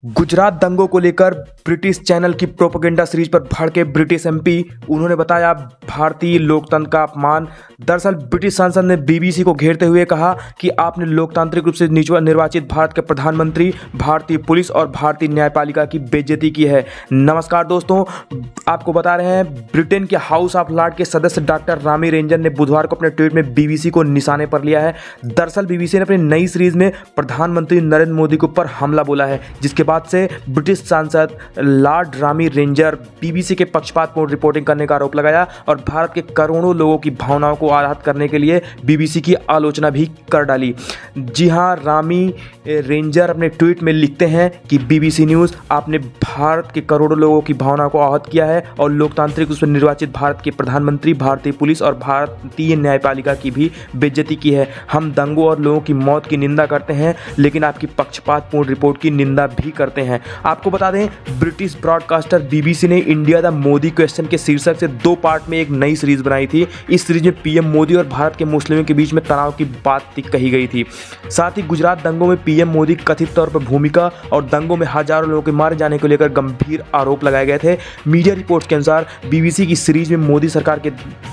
गुजरात दंगों को लेकर ब्रिटिश चैनल की प्रोपेगेंडा सीरीज पर भड़के ब्रिटिश एमपी। उन्होंने बताया भारतीय लोकतंत्र का अपमान। दरअसल ब्रिटिश सांसद ने बीबीसी को घेरते हुए कहा कि आपने लोकतांत्रिक रूप से निर्वाचित भारत के प्रधानमंत्री, भारतीय पुलिस और भारतीय न्यायपालिका की बेइज्जती की है। नमस्कार दोस्तों, आपको बता रहे हैं ब्रिटेन के हाउस ऑफ लॉर्ड के सदस्य डॉक्टर रामी रेंजर ने बुधवार को अपने ट्वीट में बीबीसी को निशाने पर लिया है। दरअसल बीबीसी ने अपनी नई सीरीज में प्रधानमंत्री नरेंद्र मोदी के ऊपर हमला बोला है, जिसके बाद से ब्रिटिश सांसद लॉर्ड रामी रेंजर बीबीसी के पक्षपातपूर्ण रिपोर्टिंग करने का आरोप लगाया और भारत के करोड़ों लोगों की भावनाओं को आहत करने के लिए बीबीसी की आलोचना भी कर डाली। जी हां, रामी रेंजर अपने ट्वीट में लिखते हैं कि बीबीसी न्यूज़, आपने भारत के करोड़ों लोगों की भावनाओं को आहत किया है और लोकतांत्रिक रूप से निर्वाचित भारत के प्रधानमंत्री, भारतीय पुलिस और भारतीय न्यायपालिका की भी बेइज्जती की है। हम दंगों और लोगों की मौत की निंदा करते हैं, लेकिन आपकी पक्षपातपूर्ण रिपोर्ट की निंदा भी करते हैं। आपको बता दें, ब्रिटिश ब्रॉडकास्टर बीबीसी ने इंडिया द मोदी क्वेश्चन के शीर्षक से 2 पार्ट में एक नई सीरीज बनाई थी। इस सीरीज में पीएम मोदी और भारत के मुस्लिमों के बीच में तनाव की बात कही गई थी। साथ ही गुजरात दंगों में पीएम मोदी कथित तौर पर भूमिका और दंगों में हजारों लोगों के मारे जाने को लेकर गंभीर आरोप लगाए गए थे। मीडिया रिपोर्ट्स के अनुसार बीबीसी की सीरीज में मोदी सरकार के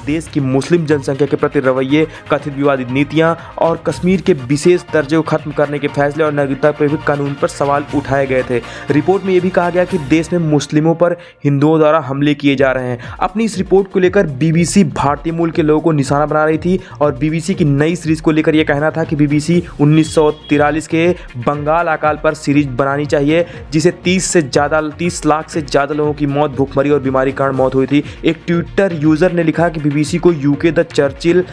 देश की मुस्लिम जनसंख्या के प्रति रवैये, कथित विवादित नीतियां और कश्मीर के विशेष दर्जे को खत्म करने के फैसले और नागरिकता कानून पर सवाल उठाए गए थे। रिपोर्ट में यह भी कहा गया कि देश में मुस्लिमों पर हिंदुओं द्वारा हमले किए जा रहे हैं। अपनी इस रिपोर्ट को लेकर बीबीसी भारतीय मूल के लोगों को निशाना बना रही थी और बीबीसी की नई सीरीज को लेकर यह कहना था कि बीबीसी 1943 के बंगाल अकाल पर सीरीज बनानी चाहिए, जिसे 30 लाख से ज़्यादा लोगों की मौत भूखमरी और बीमारी के कारण मौत हुई थी। एक ट्विटर यूजर ने लिखा कि बीबीसी को यूके द चर्चिल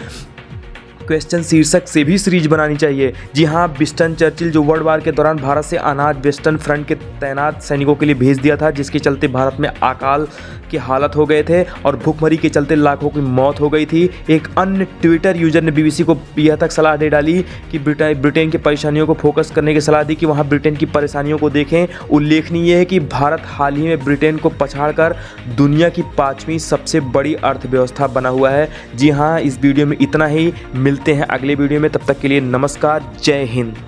क्वेश्चन शीर्षक से भी सीरीज बनानी चाहिए। जी हां, विंस्टन चर्चिल जो वर्ल्ड वार के दौरान भारत से अनाज वेस्टर्न फ्रंट के तैनात सैनिकों के लिए भेज दिया था, जिसके चलते भारत में अकाल की हालत हो गए थे और भूखमरी के चलते लाखों की मौत हो गई थी। एक अन्य ट्विटर यूजर ने बीबीसी को यह तक सलाह दे डाली कि ब्रिटेन की परेशानियों को फोकस करने की सलाह दी कि वहां ब्रिटेन की परेशानियों को देखें। उल्लेखनीय है कि भारत हाल ही में ब्रिटेन को पछाड़कर दुनिया की 5वीं सबसे बड़ी अर्थव्यवस्था बना हुआ है। जी हाँ, इस वीडियो में इतना ही। मिलते हैं अगले वीडियो में, तब तक के लिए नमस्कार, जय हिंद।